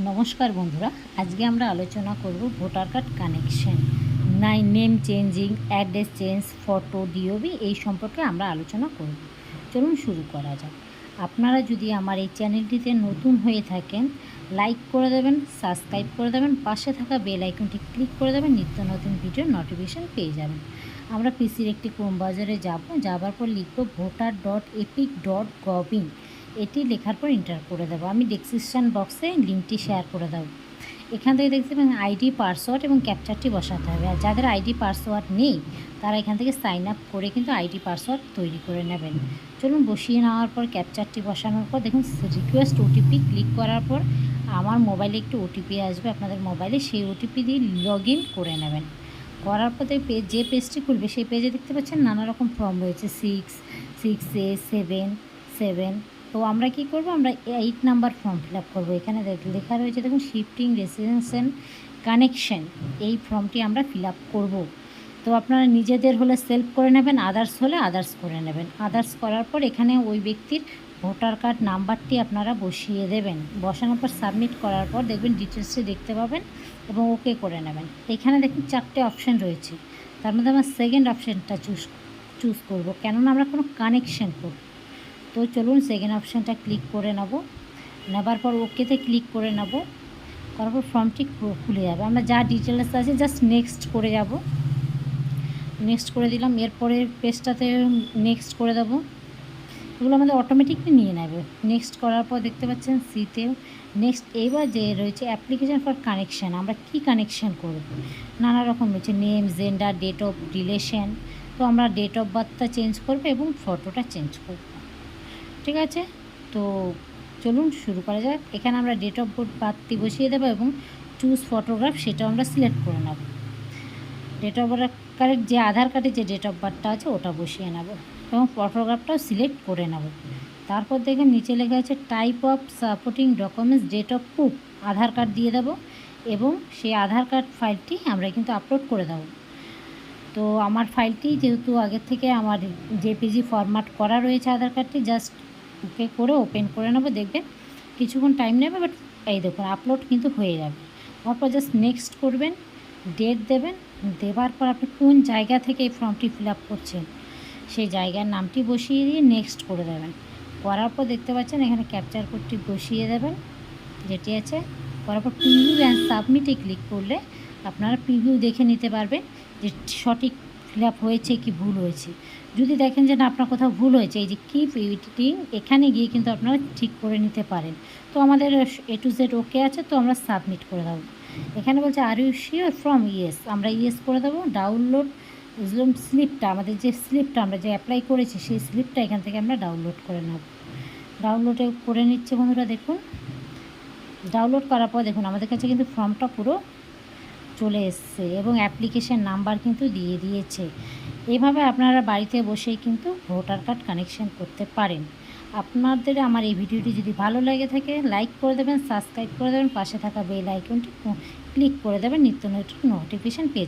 নমস্কার বন্ধুরা, আজকে আমরা আলোচনা করব voter card connection, name changing, address change, photo, DOB এই সম্পর্কে আমরা আলোচনা করব। চলুন শুরু করা যাক। আপনারা যদি আমার এই চ্যানেলটিতে নতুন হয়ে থাকেন, লাইক করে দেবেন, সাবস্ক্রাইব করে দেবেন, পাশে থাকা বেল আইকনটি ক্লিক করে দেবেন, নিত্য নতুন ভিডিওর নোটিফিকেশান পেয়ে যাবেন। আমরা পিসির একটি ক্রোম ব্রাউজারে যাবার পর লিখব voter.epic.gov এটি লেখার পর এন্টার করে দেবো। আমি ডেসক্রিপশান বক্সে লিঙ্কটি শেয়ার করে দেবো। এখান থেকে দেখতে পাবেন আইডি, পাসওয়ার্ড এবং ক্যাপচারটি বসাতে হবে। আর যাদের আইডি পাসওয়ার্ড নেই তারা এখান থেকে সাইন আপ করে কিন্তু আইডি পাসওয়ার্ড তৈরি করে নেবেন। চলুন বসিয়ে নেওয়ার পর ক্যাপচারটি বসানোর পর দেখুন রিকোয়েস্ট ওটিপি ক্লিক করার পর আমার মোবাইলে একটি ওটিপি আসবে আপনাদের মোবাইলে, সেই ওটিপি দিয়ে লগ ইন করে নেবেন। করার পর যে পেজটি খুলবে সেই পেজে দেখতে পাচ্ছেন নানা রকম ফর্ম রয়েছে, 6A 7 তো আমরা কি করব, আমরা 8 নাম্বার ফর্ম ফিল আপ করবো। এখানে লেখা রয়েছে দেখুন শিফটিং রেসিডেন্সিয়াল কানেকশন, এই ফর্মটি আমরা ফিল আপ করবো। তো আপনারা নিজেদের হলে সেলফ করে নেবেন, আদার্স হলে আদার্স করে নেবেন। আদার্স করার পর এখানে ওই ব্যক্তির ভোটার কার্ড নাম্বারটি আপনারা বসিয়ে দেবেন। বসানোর পর সাবমিট করার পর দেখবেন ডিটেলসটি দেখতে পাবেন এবং ওকে করে নেবেন। এখানে দেখুন 4টে অপশান রয়েছে, তার মধ্যে আমরা সেকেন্ড অপশানটা চুজ করব, কেননা আমরা কোনো কানেকশন করব। তো চলুন সেকেন্ড অপশানটা ক্লিক করে নেবার পর ওকেতে ক্লিক করে নেব। করার পর ফর্মটি খুলে যাবে। আমরা যা ডিটেলস আছে জাস্ট নেক্সট করে যাব। নেক্সট করে দিলাম, এরপরে পেজটাতে নেক্সট করে দেবো। এগুলো আমাদের অটোমেটিকলি নিয়ে নেবে। নেক্সট করার পর দেখতে পাচ্ছেন সিতে নেক্সট। এবার যে রয়েছে অ্যাপ্লিকেশান ফর কানেকশান, আমরা কি কানেকশান করব, নানা রকম রয়েছে, name, gender, date of relation. তো আমরা ডেট অফ বার্থটা চেঞ্জ করবো এবং ফটোটা চেঞ্জ করব। ঠিক আছে, তো চলুন শুরু করা যাক। এখানে আমরা ডেট অফ বার্থটি বসিয়ে দেবো এবং চুজ ফটোগ্রাফ সেটাও আমরা সিলেক্ট করে নেব। ডেট অফ বার্থের যে আধার কার্ডে যে ডেট অফ বার্থটা আছে ওটা বসিয়ে নেব এবং ফটোগ্রাফটাও সিলেক্ট করে নেব। তারপর দেখেন নিচে লেখা আছে type of supporting documents, date of proof, Aadhaar card দিয়ে দেবো এবং সেই আধার কার্ড ফাইলটি আমরা কিন্তু আপলোড করে দেবো। তো আমার ফাইলটি যেহেতু আগের থেকে আমার জেপিজি ফরম্যাট করা রয়েছে আধার কার্ডটি, জাস্ট ওকে করে ওপেন করে নেবো। দেখবেন কিছুক্ষণ টাইম নেবে, বাট এই দেখুন আপলোড কিন্তু হয়ে যাবে। তারপর জাস্ট নেক্সট করবেন, ডেট দেবেন, দেওয়ার পর আপনি কোন জায়গা থেকে এই ফর্মটি ফিল আপ করছেন সেই জায়গার নামটি বসিয়ে দিয়ে নেক্সট করে দেবেন। করার পর দেখতে পাচ্ছেন এখানে ক্যাপচার কোডটি বসিয়ে দেবেন যেটি আছে। করার পর প্রিভিউ অ্যান্ড সাবমিটে ক্লিক করলে আপনারা প্রিভিউ দেখে নিতে পারবেন যে সঠিক ফিল আপ হয়েছে কি ভুল হয়েছে। যদি দেখেন যে না আপনার কোথাও ভুল হয়েছে, এই যে কিপ এডিটিং এখানে গিয়ে কিন্তু আপনারা ঠিক করে নিতে পারেন। তো আমাদের A to Z ওকে আছে, তো আমরা সাবমিট করে দেবো। এখানে বলছে are you sure from yes, আমরা ইয়েস করে দেবো। ডাউনলোড স্লিপটা, আমাদের যে স্লিপটা আমরা যে অ্যাপ্লাই করেছি সেই স্লিপটা এখান থেকে আমরা ডাউনলোড করে নেব। ডাউনলোডে করে নিচ্ছে বন্ধুরা। দেখুন ডাউনলোড করার পর দেখুন আমাদের কাছে কিন্তু ফর্মটা পুরো চলে এসছে এবং অ্যাপ্লিকেশান নাম্বার কিন্তু দিয়ে দিয়েছে। এইভাবে আপনারা বাড়িতে বসেই কিন্তু ভোটার কার্ড কানেকশান করতে পারেন। আপনাদের আমার এই ভিডিওটি যদি ভালো লেগে থাকে লাইক করে দেবেন, সাবস্ক্রাইব করে দেবেন, পাশে থাকা বেল আইকনটি ক্লিক করে দেবেন, নিত্য নতুন নোটিফিকেশান পেয়ে যাবেন।